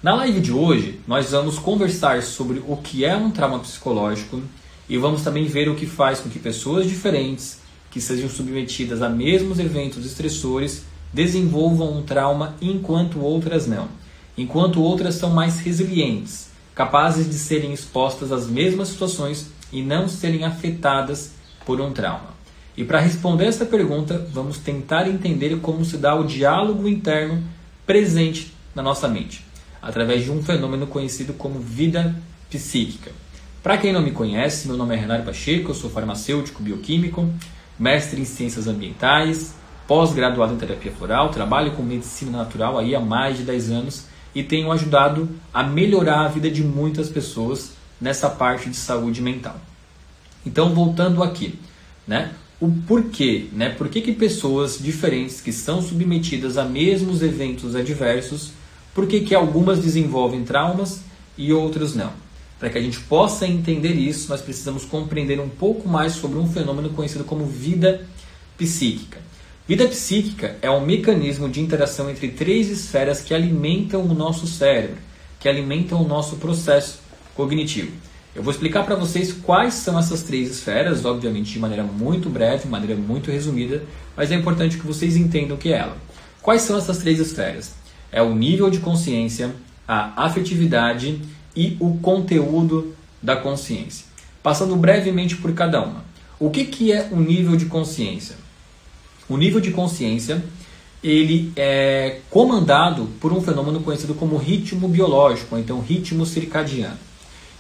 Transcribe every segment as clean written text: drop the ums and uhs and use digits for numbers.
Na live de hoje, nós vamos conversar sobre o que é um trauma psicológico e vamos também ver o que faz com que pessoas diferentes, que sejam submetidas a mesmos eventos estressores, desenvolvam um trauma enquanto outras não. Enquanto outras são mais resilientes, capazes de serem expostas às mesmas situações e não serem afetadas por um trauma. E para responder essa pergunta, vamos tentar entender como se dá o diálogo interno presente na nossa mente, através de um fenômeno conhecido como vida psíquica. Para quem não me conhece, meu nome é Renato Pacheco, eu sou farmacêutico bioquímico, mestre em ciências ambientais, pós-graduado em terapia floral, trabalho com medicina natural aí há mais de 10 anos e tenho ajudado a melhorar a vida de muitas pessoas nessa parte de saúde mental. Então, voltando aqui, o porquê, por que pessoas diferentes que são submetidas a mesmos eventos adversos, por que algumas desenvolvem traumas e outras não? Para que a gente possa entender isso, nós precisamos compreender um pouco mais sobre um fenômeno conhecido como vida psíquica. Vida psíquica é um mecanismo de interação entre três esferas que alimentam o nosso cérebro, que alimentam o nosso processo cognitivo. Eu vou explicar para vocês quais são essas três esferas, obviamente de maneira muito breve, de maneira muito resumida, mas é importante que vocês entendam o que é ela. Quais são essas três esferas? É o nível de consciência, a afetividade e o conteúdo da consciência. Passando brevemente por cada uma. O que é o nível de consciência? O nível de consciência ele é comandado por um fenômeno conhecido como ritmo biológico, ou então ritmo circadiano.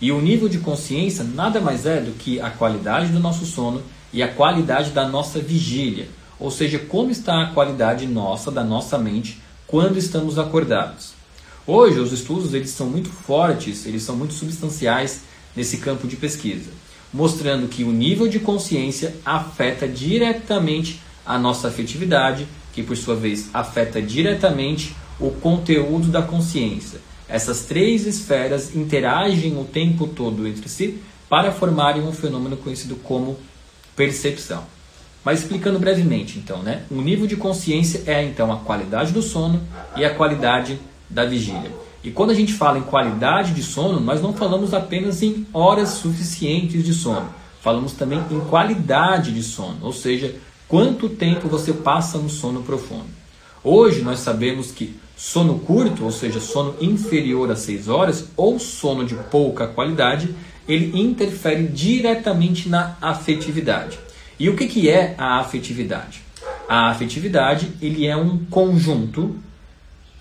E o nível de consciência nada mais é do que a qualidade do nosso sono e a qualidade da nossa vigília. Ou seja, como está a qualidade da nossa mente, quando estamos acordados. Hoje, os estudos eles são muito fortes, eles são muito substanciais nesse campo de pesquisa, mostrando que o nível de consciência afeta diretamente a nossa afetividade, que por sua vez afeta diretamente o conteúdo da consciência. Essas três esferas interagem o tempo todo entre si para formarem um fenômeno conhecido como percepção. Mas explicando brevemente, então, o nível de consciência é então a qualidade do sono e a qualidade da vigília. E quando a gente fala em qualidade de sono, nós não falamos apenas em horas suficientes de sono. Falamos também em qualidade de sono, ou seja, quanto tempo você passa no sono profundo. Hoje nós sabemos que sono curto, ou seja, sono inferior a 6 horas, ou sono de pouca qualidade, ele interfere diretamente na afetividade. E o que é a afetividade? A afetividade ele é um conjunto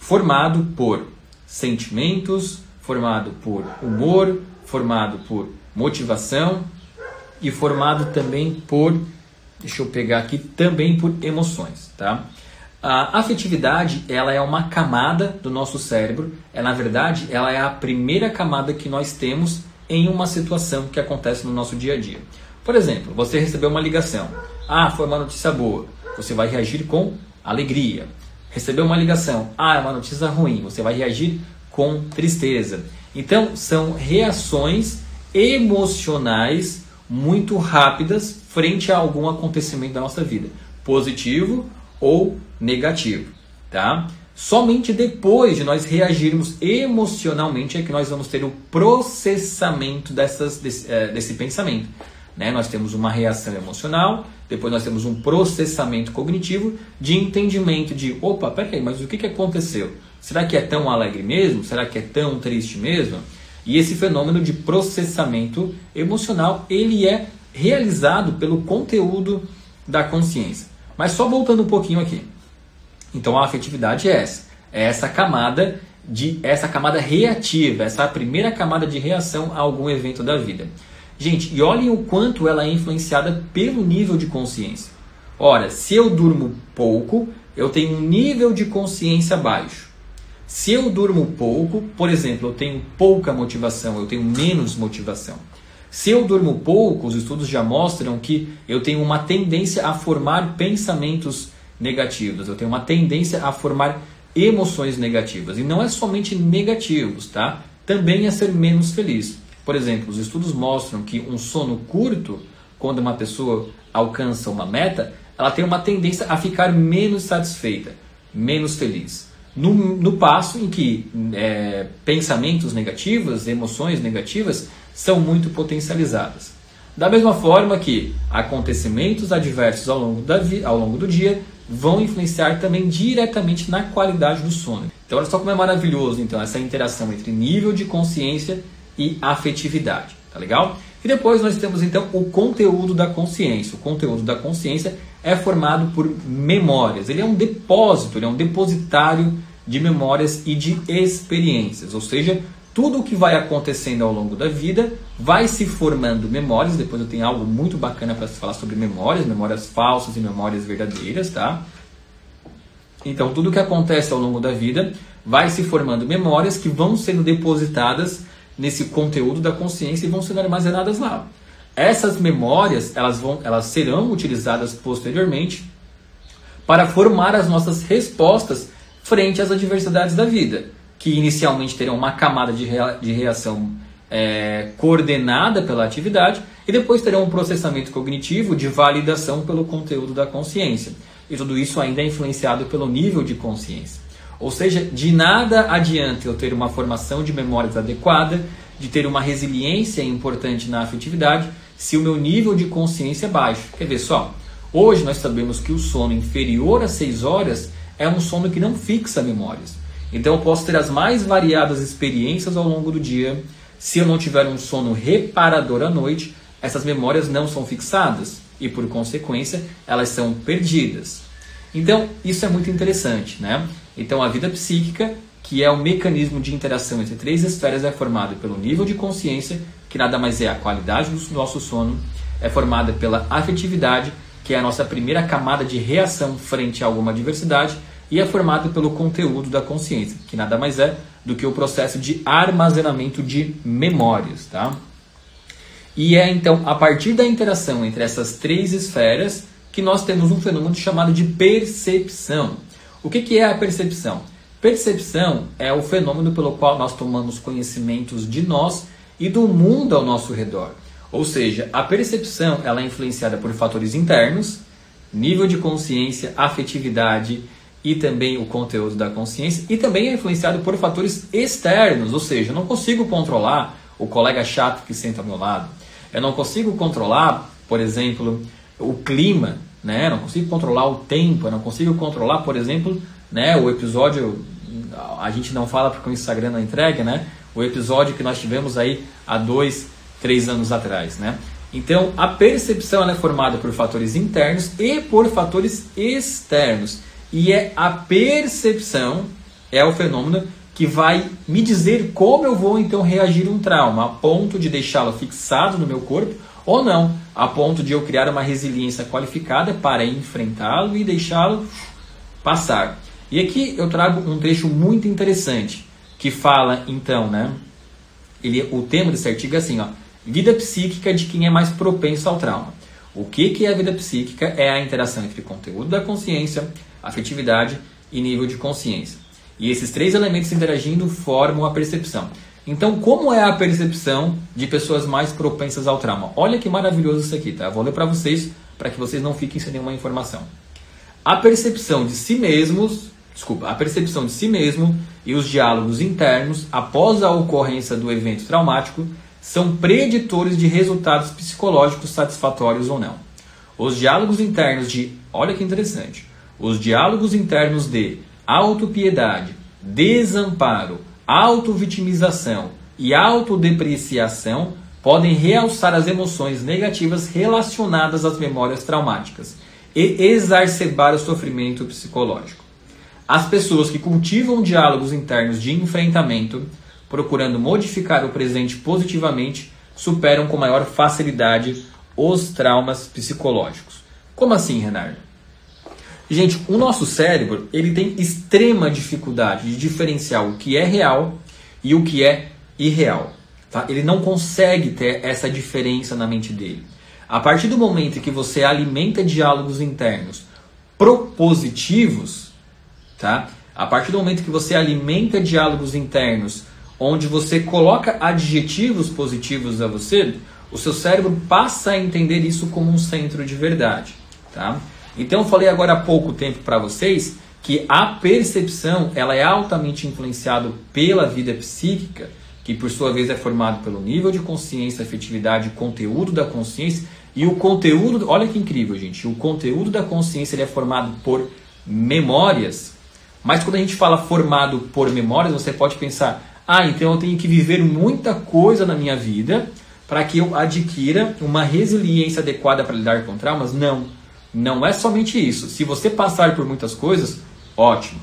formado por sentimentos, formado por humor, formado por motivação e formado também por, deixa eu pegar aqui, também por emoções, tá? A afetividade, ela é uma camada do nosso cérebro, na verdade, ela é a primeira camada que nós temos em uma situação que acontece no nosso dia a dia. Por exemplo, você recebeu uma ligação, foi uma notícia boa, você vai reagir com alegria. Recebeu uma ligação, é uma notícia ruim, você vai reagir com tristeza. Então, são reações emocionais muito rápidas frente a algum acontecimento da nossa vida, positivo ou negativo, tá? Somente depois de nós reagirmos emocionalmente é que nós vamos ter o processamento desse pensamento. Nós temos uma reação emocional, depois nós temos um processamento cognitivo de entendimento de, peraí, mas o que aconteceu? Será que é tão alegre mesmo? Será que é tão triste mesmo? E esse fenômeno de processamento emocional, ele é realizado pelo conteúdo da consciência. Mas só voltando um pouquinho aqui. Então a afetividade é essa camada reativa, essa primeira camada de reação a algum evento da vida. Gente, e olhem o quanto ela é influenciada pelo nível de consciência. Ora, se eu durmo pouco, eu tenho um nível de consciência baixo. Se eu durmo pouco, por exemplo, eu tenho pouca motivação, eu tenho menos motivação. Se eu durmo pouco, os estudos já mostram que eu tenho uma tendência a formar pensamentos negativos, eu tenho uma tendência a formar emoções negativas. E não é somente negativos, tá? Também a ser menos feliz. Por exemplo, os estudos mostram que um sono curto, quando uma pessoa alcança uma meta, ela tem uma tendência a ficar menos satisfeita, menos feliz. no passo em que pensamentos negativos, emoções negativas são muito potencializadas. Da mesma forma que acontecimentos adversos ao longo do dia vão influenciar também diretamente na qualidade do sono. Então, olha só como é maravilhoso então, essa interação entre nível de consciência e afetividade. Tá legal? E depois nós temos então o conteúdo da consciência. O conteúdo da consciência é formado por memórias. Ele é um depósito, ele é um depositário de memórias e de experiências. Ou seja, tudo o que vai acontecendo ao longo da vida vai se formando memórias. Depois eu tenho algo muito bacana para se falar sobre memórias, memórias falsas e memórias verdadeiras, tá? Então, tudo o que acontece ao longo da vida vai se formando memórias que vão sendo depositadas nesse conteúdo da consciência e vão sendo armazenadas lá. Essas memórias, elas serão utilizadas posteriormente para formar as nossas respostas frente às adversidades da vida, que inicialmente terão uma camada de reação coordenada pela atividade e depois terão um processamento cognitivo de validação pelo conteúdo da consciência. E tudo isso ainda é influenciado pelo nível de consciência. Ou seja, de nada adianta eu ter uma formação de memórias adequada, de ter uma resiliência importante na afetividade, se o meu nível de consciência é baixo. Quer ver só? Hoje nós sabemos que o sono inferior a 6 horas é um sono que não fixa memórias. Então eu posso ter as mais variadas experiências ao longo do dia. Se eu não tiver um sono reparador à noite, essas memórias não são fixadas e, por consequência, elas são perdidas. Então, isso é muito interessante, né? Então, a vida psíquica, que é o mecanismo de interação entre 3 esferas, é formada pelo nível de consciência, que nada mais é a qualidade do nosso sono, é formada pela afetividade, que é a nossa primeira camada de reação frente a alguma adversidade, e é formado pelo conteúdo da consciência, que nada mais é do que o processo de armazenamento de memórias, tá? E é então a partir da interação entre essas 3 esferas que nós temos um fenômeno chamado de percepção. O que é a percepção? Percepção é o fenômeno pelo qual nós tomamos conhecimentos de nós e do mundo ao nosso redor. Ou seja, a percepção ela é influenciada por fatores internos, nível de consciência, afetividade e também o conteúdo da consciência, e também é influenciado por fatores externos, ou seja, eu não consigo controlar o colega chato que senta ao meu lado, eu não consigo controlar, por exemplo, o clima, né? Eu não consigo controlar o tempo, eu não consigo controlar, por exemplo, né, o episódio, a gente não fala porque o Instagram não entrega, né? O episódio que nós tivemos aí há 2, 3 anos atrás, né? Então, a percepção ela é formada por fatores internos e por fatores externos. E a percepção é o fenômeno que vai me dizer como eu vou então reagir a um trauma, a ponto de deixá-lo fixado no meu corpo ou não, a ponto de eu criar uma resiliência qualificada para enfrentá-lo e deixá-lo passar. E aqui eu trago um trecho muito interessante que fala então, né? O tema desse artigo é assim, ó, vida psíquica de quem é mais propenso ao trauma. O que é a vida psíquica? É a interação entre conteúdo da consciência, afetividade e nível de consciência. E esses 3 elementos interagindo formam a percepção. Então, como é a percepção de pessoas mais propensas ao trauma? Olha que maravilhoso isso aqui, tá? Eu vou ler para vocês, para que vocês não fiquem sem nenhuma informação. A percepção de si mesmo e os diálogos internos após a ocorrência do evento traumático são preditores de resultados psicológicos satisfatórios ou não. Os diálogos internos olha que interessante, os diálogos internos de autopiedade, desamparo, autovitimização e autodepreciação podem realçar as emoções negativas relacionadas às memórias traumáticas e exacerbar o sofrimento psicológico. As pessoas que cultivam diálogos internos de enfrentamento, procurando modificar o presente positivamente, superam com maior facilidade os traumas psicológicos. Como assim, Renardo? Gente, o nosso cérebro ele tem extrema dificuldade de diferenciar o que é real e o que é irreal. Tá? Ele não consegue ter essa diferença na mente dele. A partir do momento que você alimenta diálogos internos propositivos, tá? A partir do momento que você alimenta diálogos internos onde você coloca adjetivos positivos a você, o seu cérebro passa a entender isso como um centro de verdade. Tá? Então eu falei agora há pouco tempo para vocês que a percepção ela é altamente influenciada pela vida psíquica, que por sua vez é formado pelo nível de consciência, afetividade, conteúdo da consciência, e o conteúdo, olha que incrível, gente, o conteúdo da consciência ele é formado por memórias, mas quando a gente fala formado por memórias, você pode pensar, então eu tenho que viver muita coisa na minha vida para que eu adquira uma resiliência adequada para lidar com traumas? Não, não é somente isso. Se você passar por muitas coisas, ótimo.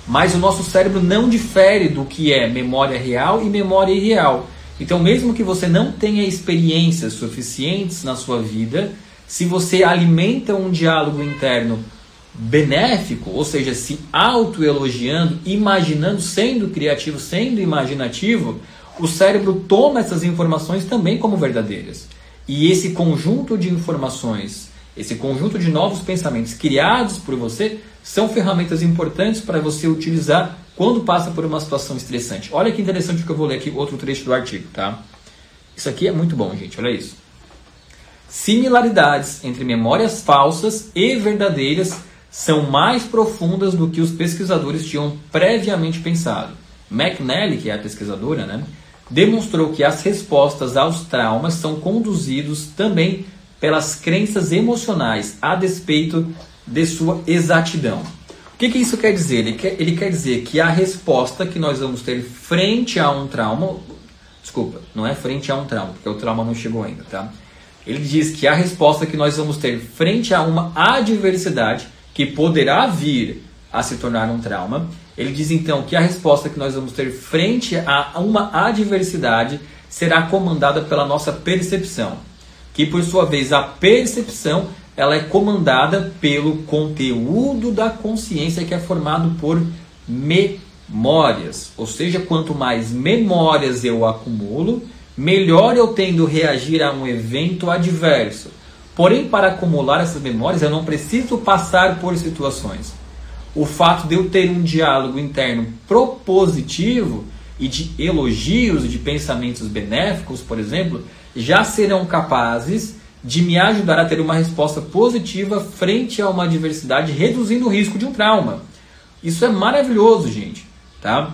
Mas o nosso cérebro não difere do que é memória real e memória irreal. Então, mesmo que você não tenha experiências suficientes na sua vida, se você alimenta um diálogo interno benéfico, ou seja, se autoelogiando, imaginando, sendo criativo, sendo imaginativo, o cérebro toma essas informações também como verdadeiras. E esse conjunto de informações, esse conjunto de novos pensamentos criados por você, são ferramentas importantes para você utilizar quando passa por uma situação estressante. Olha que interessante que eu vou ler aqui outro trecho do artigo, tá? Isso aqui é muito bom, gente, olha isso. Similaridades entre memórias falsas e verdadeiras são mais profundas do que os pesquisadores tinham previamente pensado. McNally, que é a pesquisadora, né, demonstrou que as respostas aos traumas são conduzidos também pelas crenças emocionais, a despeito de sua exatidão. O que isso quer dizer? Ele quer dizer que a resposta que nós vamos ter frente a um trauma... Desculpa, não é frente a um trauma, porque o trauma não chegou ainda, tá? Ele diz que a resposta que nós vamos ter frente a uma adversidade que poderá vir a se tornar um trauma, ele diz então que a resposta que nós vamos ter frente a uma adversidade será comandada pela nossa percepção, que por sua vez a percepção ela é comandada pelo conteúdo da consciência que é formado por memórias, ou seja, quanto mais memórias eu acumulo, melhor eu tendo a reagir a um evento adverso. Porém, para acumular essas memórias, eu não preciso passar por situações. O fato de eu ter um diálogo interno propositivo e de elogios, de pensamentos benéficos, por exemplo, já serão capazes de me ajudar a ter uma resposta positiva frente a uma adversidade, reduzindo o risco de um trauma. Isso é maravilhoso, gente, tá?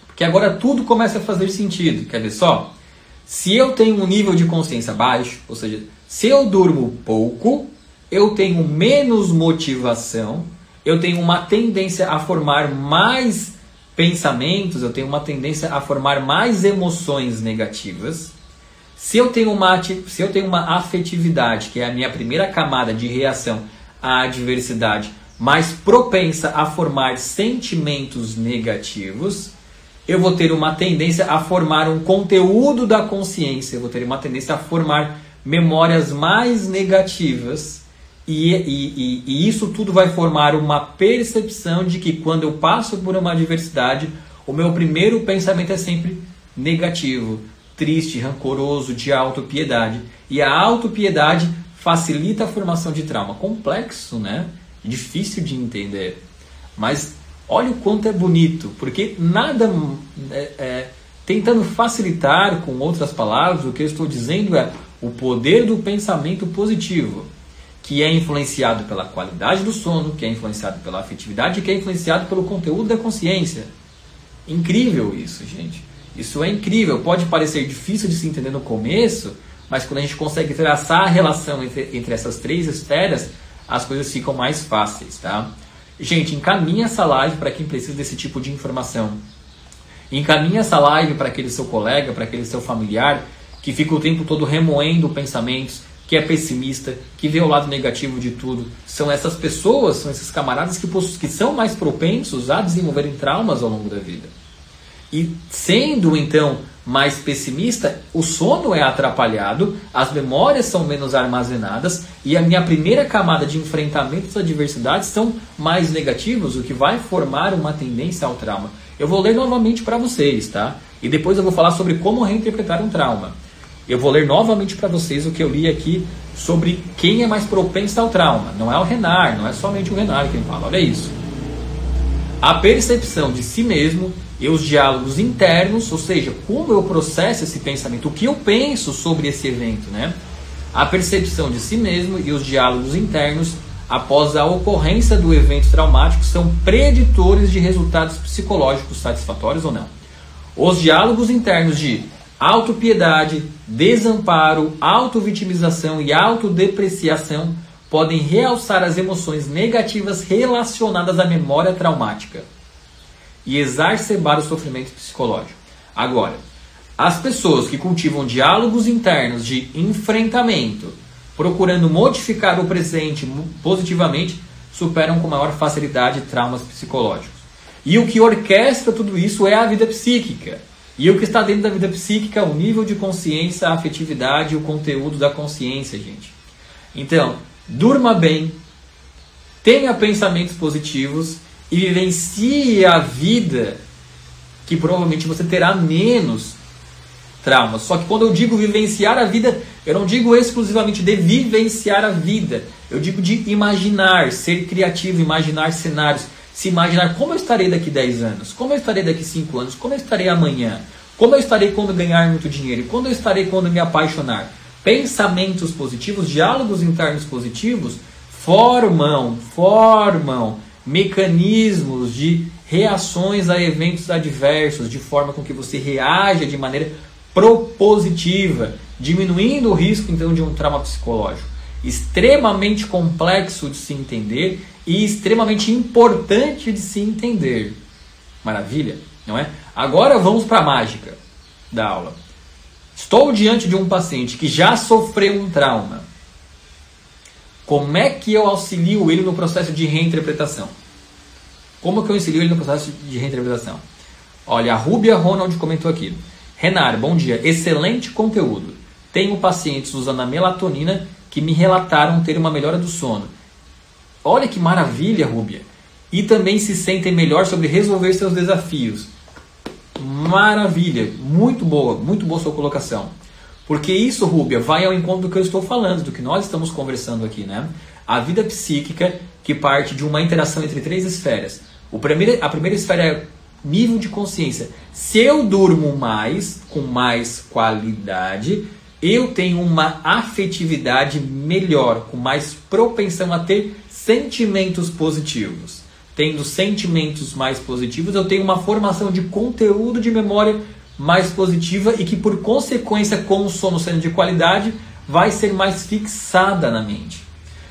Porque agora tudo começa a fazer sentido. Quer ver só? Se eu tenho um nível de consciência baixo, ou seja, se eu durmo pouco, eu tenho menos motivação, eu tenho uma tendência a formar mais pensamentos, eu tenho uma tendência a formar mais emoções negativas. Se eu tenho uma afetividade, que é a minha primeira camada de reação à adversidade, mais propensa a formar sentimentos negativos, eu vou ter uma tendência a formar um conteúdo da consciência, eu vou ter uma tendência a formar memórias mais negativas, e isso tudo vai formar uma percepção de que quando eu passo por uma adversidade, o meu primeiro pensamento é sempre negativo, triste, rancoroso, de autopiedade. E a autopiedade facilita a formação de trauma. Complexo, né? Difícil de entender. Mas olha o quanto é bonito, porque nada... tentando facilitar, com outras palavras, o que eu estou dizendo é o poder do pensamento positivo, que é influenciado pela qualidade do sono, que é influenciado pela afetividade, que é influenciado pelo conteúdo da consciência. Incrível isso, gente. Isso é incrível. Pode parecer difícil de se entender no começo, mas quando a gente consegue traçar a relação entre essas três esferas, as coisas ficam mais fáceis, tá? Gente, encaminha essa live para quem precisa desse tipo de informação. Encaminha essa live para aquele seu colega, para aquele seu familiar, que fica o tempo todo remoendo pensamentos, que é pessimista, que vê o lado negativo de tudo. São essas pessoas, são esses camaradas que são mais propensos a desenvolverem traumas ao longo da vida. E sendo então mais pessimista, o sono é atrapalhado, as memórias são menos armazenadas e a minha primeira camada de enfrentamento das adversidades são mais negativos, o que vai formar uma tendência ao trauma. Eu vou ler novamente para vocês, tá? E depois eu vou falar sobre como reinterpretar um trauma. Eu vou ler novamente para vocês o que eu li aqui sobre quem é mais propenso ao trauma. Não é o Renard, não é somente o Renard quem fala, olha isso. A percepção de si mesmo e os diálogos internos, ou seja, como eu processo esse pensamento, o que eu penso sobre esse evento, né? A percepção de si mesmo e os diálogos internos após a ocorrência do evento traumático são preditores de resultados psicológicos satisfatórios ou não. Os diálogos internos de autopiedade, desamparo, autovitimização e autodepreciação podem realçar as emoções negativas relacionadas à memória traumática e exacerbar o sofrimento psicológico. Agora, as pessoas que cultivam diálogos internos de enfrentamento, procurando modificar o presente positivamente, superam com maior facilidade traumas psicológicos. E o que orquestra tudo isso é a vida psíquica. E o que está dentro da vida psíquica é o nível de consciência, a afetividade e o conteúdo da consciência, gente. Então, durma bem, tenha pensamentos positivos e vivencie a vida, que provavelmente você terá menos traumas. Só que quando eu digo vivenciar a vida, eu não digo exclusivamente de vivenciar a vida. Eu digo de imaginar, ser criativo, imaginar cenários. Se imaginar como eu estarei daqui 10 anos, como eu estarei daqui 5 anos, como eu estarei amanhã, como eu estarei quando ganhar muito dinheiro, quando eu estarei quando me apaixonar. Pensamentos positivos, diálogos internos positivos formam mecanismos de reações a eventos adversos, de forma com que você reaja de maneira propositiva, diminuindo o risco então de um trauma psicológico. Extremamente complexo de se entender e extremamente importante de se entender. Maravilha, não é? Agora vamos para a mágica da aula. Estou diante de um paciente que já sofreu um trauma. Como é que eu auxilio ele no processo de reinterpretação? Como que eu auxilio ele no processo de reinterpretação? Olha, a Rúbia Ronald comentou aqui. Renar, bom dia. Excelente conteúdo. Tenho pacientes usando a melatonina que me relataram ter uma melhora do sono. Olha que maravilha, Rúbia. E também se sentem melhor sobre resolver seus desafios. Maravilha. Muito boa sua colocação. Porque isso, Rúbia, vai ao encontro do que eu estou falando, do que nós estamos conversando aqui, né? A vida psíquica que parte de uma interação entre 3 esferas. A primeira esfera é nível de consciência. Se eu durmo mais, com mais qualidade, eu tenho uma afetividade melhor, com mais propensão a ter sentimentos positivos. Tendo sentimentos mais positivos, eu tenho uma formação de conteúdo de memória mais positiva e que, por consequência, com o sono sendo de qualidade, vai ser mais fixada na mente.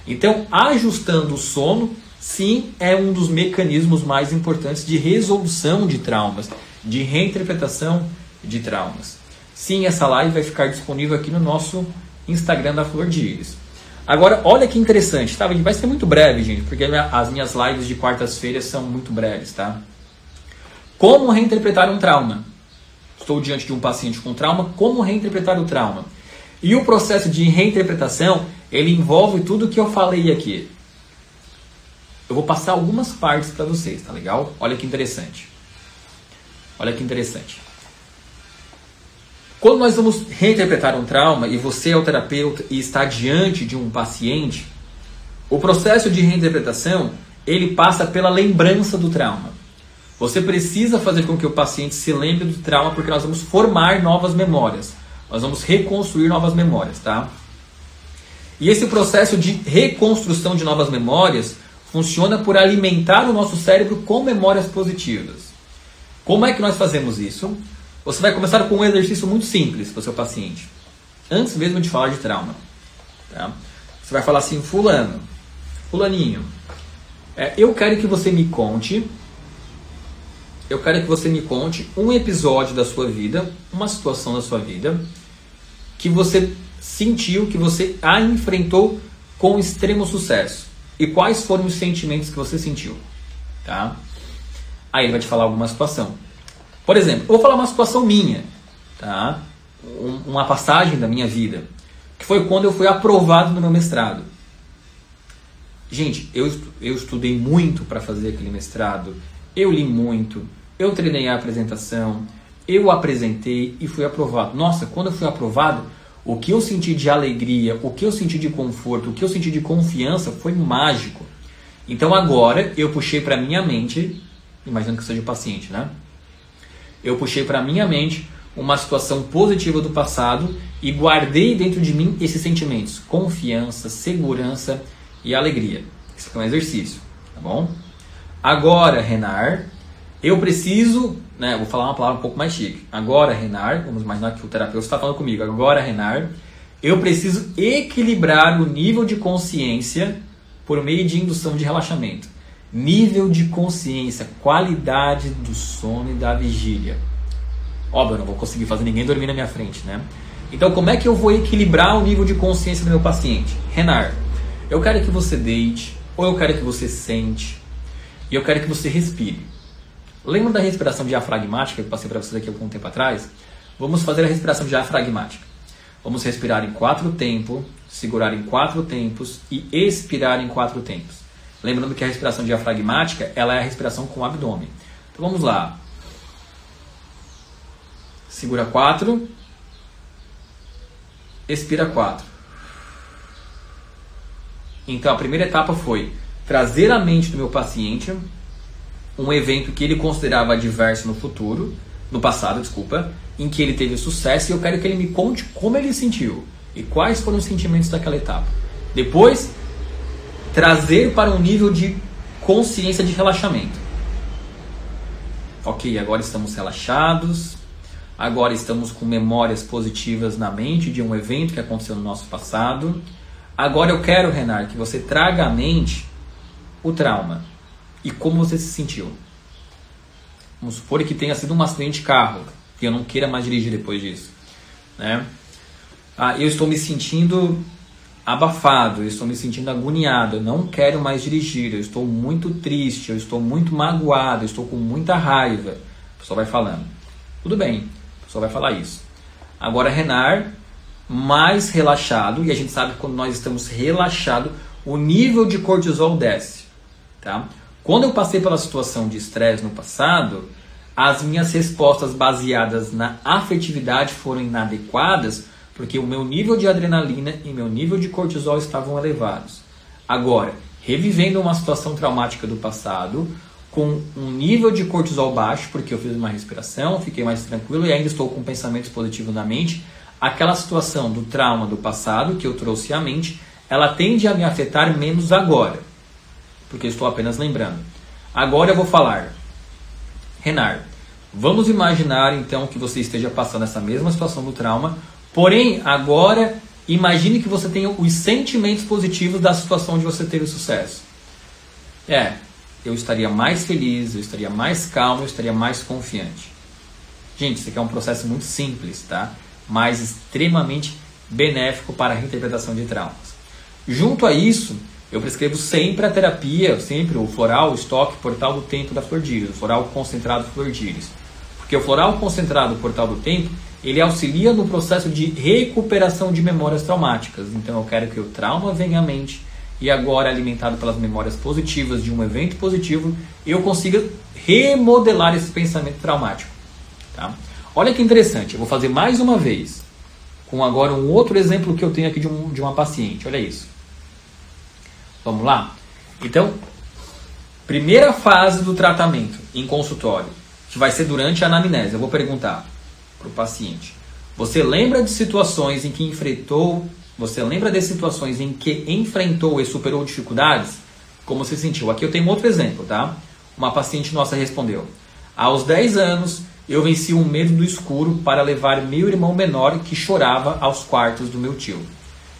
Então, ajustando o sono, sim, é um dos mecanismos mais importantes de resolução de traumas, de reinterpretação de traumas. Sim, essa live vai ficar disponível aqui no nosso Instagram da Flor de Íris. Agora, olha que interessante, tá? Vai ser muito breve, gente, porque as minhas lives de quartas-feiras são muito breves, tá? Como reinterpretar um trauma? Estou diante de um paciente com trauma, como reinterpretar o trauma? E o processo de reinterpretação, ele envolve tudo que eu falei aqui. Eu vou passar algumas partes para vocês, tá legal? Olha que interessante. Olha que interessante. Quando nós vamos reinterpretar um trauma e você é o terapeuta e está diante de um paciente, o processo de reinterpretação, ele passa pela lembrança do trauma. Você precisa fazer com que o paciente se lembre do trauma porque nós vamos formar novas memórias. Nós vamos reconstruir novas memórias, tá? E esse processo de reconstrução de novas memórias funciona por alimentar o nosso cérebro com memórias positivas. Como é que nós fazemos isso? Você vai começar com um exercício muito simples para o seu paciente. Antes mesmo de falar de trauma. Tá? Você vai falar assim, fulaninho, eu quero que você me conte um episódio da sua vida, uma situação da sua vida, que você sentiu, que você a enfrentou com extremo sucesso. E quais foram os sentimentos que você sentiu? Tá? Aí ele vai te falar alguma situação. Por exemplo, eu vou falar uma situação minha, tá? Uma passagem da minha vida, que foi quando eu fui aprovado no meu mestrado. Gente, eu estudei muito para fazer aquele mestrado, eu li muito, eu treinei a apresentação, eu apresentei e fui aprovado. Nossa, quando eu fui aprovado, o que eu senti de alegria, o que eu senti de conforto, o que eu senti de confiança foi mágico. Então agora eu puxei para minha mente, imaginando que eu seja o paciente, né? Eu puxei para minha mente uma situação positiva do passado e guardei dentro de mim esses sentimentos, confiança, segurança e alegria. Isso aqui é um exercício, tá bom? Agora, Renar, eu preciso, né, vou falar uma palavra um pouco mais chique. Agora, Renar, vamos imaginar que o terapeuta está falando comigo. Agora, Renar, eu preciso equilibrar o nível de consciência por meio de indução de relaxamento. Nível de consciência, qualidade do sono e da vigília. Óbvio, eu não vou conseguir fazer ninguém dormir na minha frente, né? Então, como é que eu vou equilibrar o nível de consciência do meu paciente? Renar, eu quero que você deite, ou eu quero que você sente, e eu quero que você respire. Lembra da respiração diafragmática que eu passei para vocês aqui algum tempo atrás? Vamos fazer a respiração diafragmática. Vamos respirar em 4 tempos, segurar em 4 tempos e expirar em 4 tempos. Lembrando que a respiração diafragmática, ela é a respiração com o abdômen. Então vamos lá. Segura 4, expira 4. Então a primeira etapa foi trazer à mente do meu paciente um evento que ele considerava adverso no passado, em que ele teve sucesso, e eu quero que ele me conte como ele sentiu e quais foram os sentimentos daquela etapa. Depois, trazer para um nível de consciência de relaxamento. Ok, agora estamos relaxados, agora estamos com memórias positivas na mente de um evento que aconteceu no nosso passado. Agora eu quero, Renar, que você traga à mente o trauma e como você se sentiu. Vamos supor que tenha sido um acidente de carro, que eu não queira mais dirigir depois disso, né? Eu estou me sentindo abafado, eu estou me sentindo agoniado, eu não quero mais dirigir, eu estou muito triste, eu estou muito magoado, eu estou com muita raiva. A pessoa vai falando. Tudo bem, a pessoa vai falar isso. Agora, Renar, mais relaxado, e a gente sabe que quando nós estamos relaxados, o nível de cortisol desce, tá? Quando eu passei pela situação de estresse no passado, as minhas respostas baseadas na afetividade foram inadequadas, porque o meu nível de adrenalina e meu nível de cortisol estavam elevados. Agora, revivendo uma situação traumática do passado, com um nível de cortisol baixo, porque eu fiz uma respiração, fiquei mais tranquilo e ainda estou com pensamentos positivos na mente, aquela situação do trauma do passado que eu trouxe à mente, ela tende a me afetar menos agora, porque eu estou apenas lembrando. Agora eu vou falar, Renar, vamos imaginar então que você esteja passando essa mesma situação do trauma, porém agora imagine que você tenha os sentimentos positivos da situação onde você teve sucesso. Eu estaria mais feliz, eu estaria mais calmo, eu estaria mais confiante. Gente, isso aqui é um processo muito simples, tá? Mas extremamente benéfico para a reinterpretação de traumas. Junto a isso, eu prescrevo sempre a terapia, sempre o floral, o estoque, portal do tempo da Flor de Íris, o floral concentrado Flor de Íris. Porque o floral concentrado portal do tempo, ele auxilia no processo de recuperação de memórias traumáticas. Então eu quero que o trauma venha à mente e agora, alimentado pelas memórias positivas de um evento positivo, eu consiga remodelar esse pensamento traumático. Tá? Olha que interessante, eu vou fazer mais uma vez, com agora um outro exemplo que eu tenho aqui de uma paciente. Olha isso. Vamos lá? Então, primeira fase do tratamento em consultório, que vai ser durante a anamnese. Eu vou perguntar para o paciente: você lembra de situações em que enfrentou e superou dificuldades? Como se sentiu? Aqui eu tenho outro exemplo, tá? Uma paciente nossa respondeu: aos 10 anos, eu venci um medo do escuro para levar meu irmão menor que chorava aos quartos do meu tio.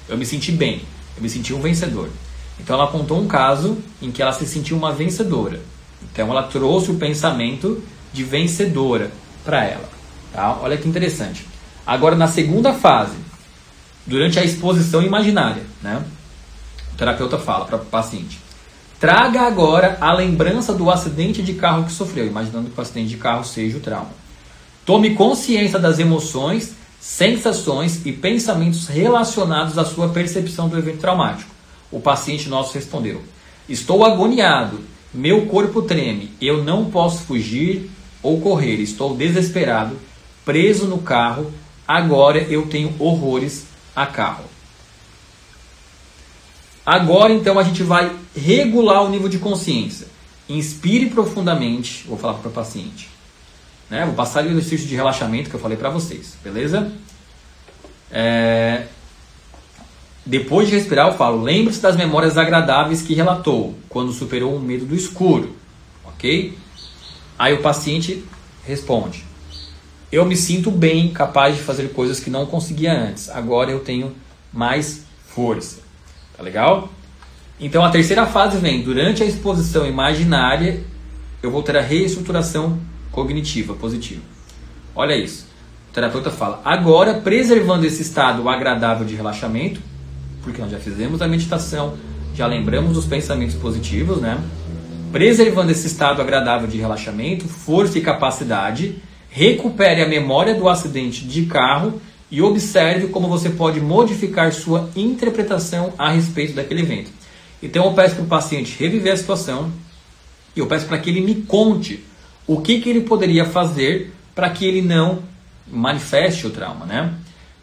Eu me senti bem, eu me senti um vencedor. Então ela contou um caso em que ela se sentiu uma vencedora. Então ela trouxe o pensamento de vencedora para ela. Tá? Olha que interessante. Agora na segunda fase, durante a exposição imaginária, né? O terapeuta fala para o paciente: traga agora a lembrança do acidente de carro que sofreu, imaginando que o acidente de carro seja o trauma. Tome consciência das emoções, sensações e pensamentos relacionados à sua percepção do evento traumático. O paciente nosso respondeu: estou agoniado, meu corpo treme, eu não posso fugir ou correr, estou desesperado, preso no carro, agora eu tenho horrores a carro. Agora então a gente vai regular o nível de consciência. Inspire profundamente, vou falar para o paciente, né? Vou passar o exercício de relaxamento que eu falei para vocês, beleza? Depois de respirar, eu falo: lembre-se das memórias agradáveis que relatou quando superou o medo do escuro, ok? Aí o paciente responde: eu me sinto bem, capaz de fazer coisas que não conseguia antes. Agora eu tenho mais força. Tá legal? Então a terceira fase vem: durante a exposição imaginária, eu vou ter a reestruturação cognitiva positiva. Olha isso. O terapeuta fala: agora, preservando esse estado agradável de relaxamento, porque nós já fizemos a meditação, já lembramos dos pensamentos positivos, né? Preservando esse estado agradável de relaxamento, força e capacidade, recupere a memória do acidente de carro e observe como você pode modificar sua interpretação a respeito daquele evento. Então eu peço para o paciente reviver a situação e eu peço para que ele me conte o que ele poderia fazer para que ele não manifeste o trauma, né?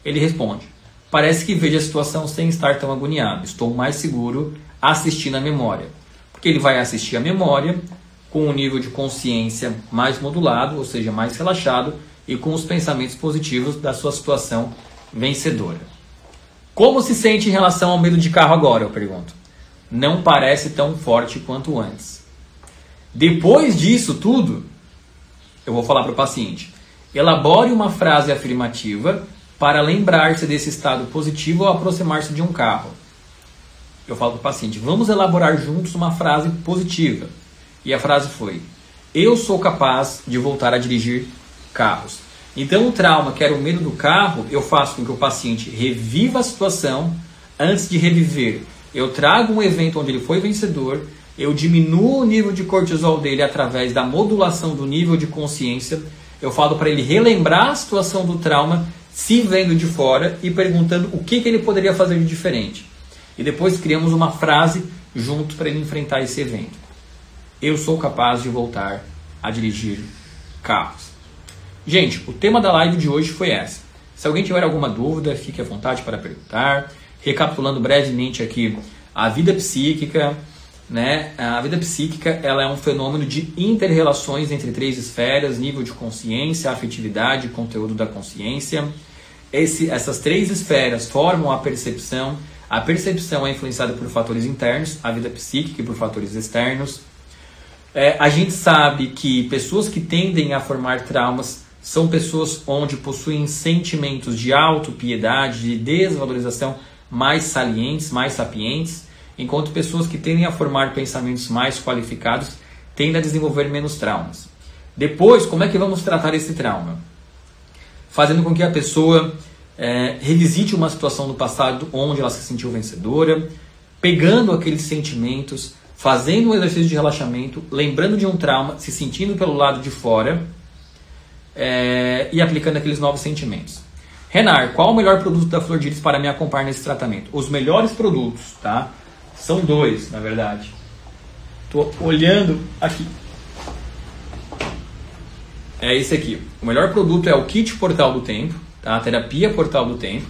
Ele responde: parece que vejo a situação sem estar tão agoniado. Estou mais seguro assistindo a memória. Porque ele vai assistir a memória com um nível de consciência mais modulado, ou seja, mais relaxado, e com os pensamentos positivos da sua situação vencedora. Como se sente em relação ao medo de carro agora? Eu pergunto. Não parece tão forte quanto antes. Depois disso tudo, eu vou falar para o paciente: elabore uma frase afirmativa para lembrar-se desse estado positivo ao aproximar-se de um carro. Eu falo para o paciente: vamos elaborar juntos uma frase positiva. E a frase foi: eu sou capaz de voltar a dirigir carros. Então o trauma, que era o medo do carro, eu faço com que o paciente reviva a situação. Antes de reviver, eu trago um evento onde ele foi vencedor, eu diminuo o nível de cortisol dele através da modulação do nível de consciência. Eu falo para ele relembrar a situação do trauma, se vendo de fora e perguntando o que ele poderia fazer de diferente. E depois criamos uma frase junto para ele enfrentar esse evento: eu sou capaz de voltar a dirigir carros. Gente, o tema da live de hoje foi esse. Se alguém tiver alguma dúvida, fique à vontade para perguntar. Recapitulando brevemente aqui, a vida psíquica, né? A vida psíquica, ela é um fenômeno de inter-relações entre três esferas: nível de consciência, afetividade e conteúdo da consciência. Essas três esferas formam a percepção. A percepção é influenciada por fatores internos, a vida psíquica, e por fatores externos. A gente sabe que pessoas que tendem a formar traumas são pessoas onde possuem sentimentos de autopiedade, de desvalorização mais salientes, mais sapientes, enquanto pessoas que tendem a formar pensamentos mais qualificados tendem a desenvolver menos traumas. Depois, como é que vamos tratar esse trauma? Fazendo com que a pessoa revisite uma situação do passado onde ela se sentiu vencedora, pegando aqueles sentimentos, fazendo um exercício de relaxamento, lembrando de um trauma, se sentindo pelo lado de fora e aplicando aqueles novos sentimentos. Renar, qual o melhor produto da Flor de Lis para me acompanhar nesse tratamento? Os melhores produtos, tá? São dois, na verdade. Estou olhando aqui. É esse aqui. O melhor produto é o Kit Portal do Tempo, tá? A terapia Portal do Tempo.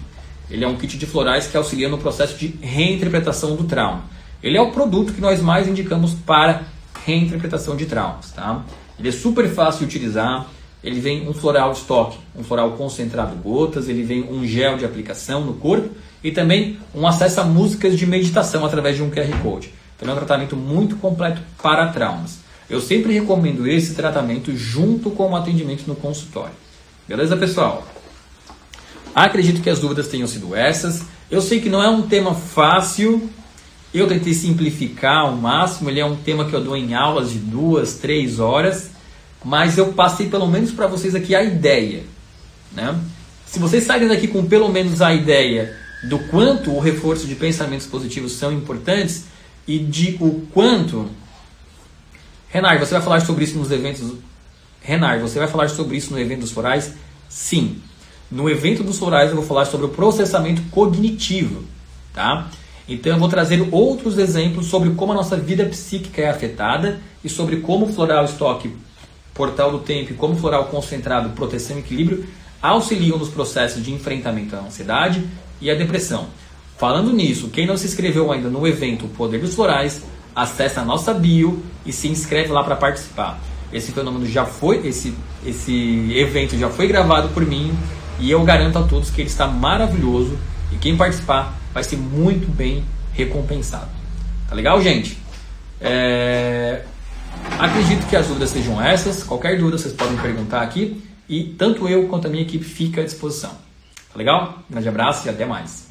Ele é um kit de florais que auxilia no processo de reinterpretação do trauma. Ele é o produto que nós mais indicamos para reinterpretação de traumas, tá? Ele é super fácil de utilizar. Ele vem um floral estoque, um floral concentrado gotas, ele vem um gel de aplicação no corpo e também um acesso a músicas de meditação através de um QR Code. Então é um tratamento muito completo para traumas. Eu sempre recomendo esse tratamento junto com o atendimento no consultório. Beleza, pessoal? Acredito que as dúvidas tenham sido essas. Eu sei que não é um tema fácil. Eu tentei simplificar ao máximo. Ele é um tema que eu dou em aulas de 2, 3 horas. Mas eu passei pelo menos para vocês aqui a ideia, né? Se vocês saírem daqui com pelo menos a ideia do quanto o reforço de pensamentos positivos são importantes e de o quanto... Renar, você vai falar sobre isso nos eventos... Renar, você vai falar sobre isso no evento dos florais? Sim. No evento dos florais eu vou falar sobre o processamento cognitivo, tá? Então eu vou trazer outros exemplos sobre como a nossa vida psíquica é afetada e sobre como o floral estoque Portal do Tempo e como floral concentrado, proteção e equilíbrio auxiliam nos processos de enfrentamento à ansiedade e à depressão. Falando nisso, quem não se inscreveu ainda no evento O Poder dos Florais, acesse a nossa bio e se inscreve lá para participar. Esse fenômeno já foi, esse evento já foi gravado por mim e eu garanto a todos que ele está maravilhoso e quem participar vai ser muito bem recompensado. Tá legal, gente? Acredito que as dúvidas sejam essas. Qualquer dúvida vocês podem perguntar aqui e tanto eu quanto a minha equipe fica à disposição. Tá legal? Um grande abraço e até mais.